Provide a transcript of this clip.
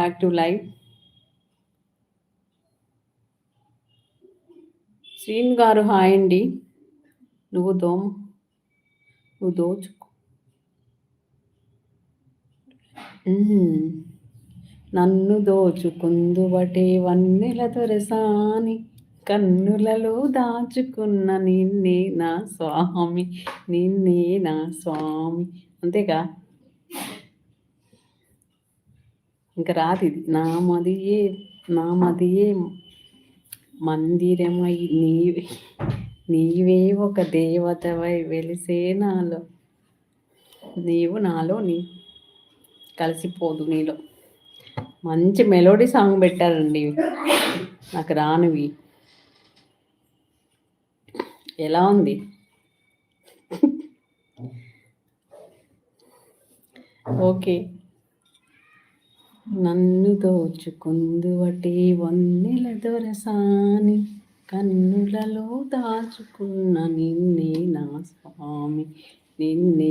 Back to live. శ్రీన్ గారు hi అండి. నువ్వు దోచుకో. నన్ను దోచుకుందువటే వన్నెల దొరసాని, కన్నులలో దాచుకున్న నిన్నే నా స్వామి, నిన్నే నా స్వామి. అంతేగా, ఇంకా రాదు ఇది. నా మదియే మందిరమై నీవే ఒక దేవతవై వెలిసే నాలో, నీవు నాలో కలిసిపోదు నీలో. మంచి మెలోడీ సాంగ్ పెట్టారండి, నాకు రానివి. ఎలా ఉంది? ఓకే. నన్ను దోచుకుందువటే వన్నెల దొరసాని, కన్నులలో దాచుకున్న నిన్నే నా స్వామి, నిన్నే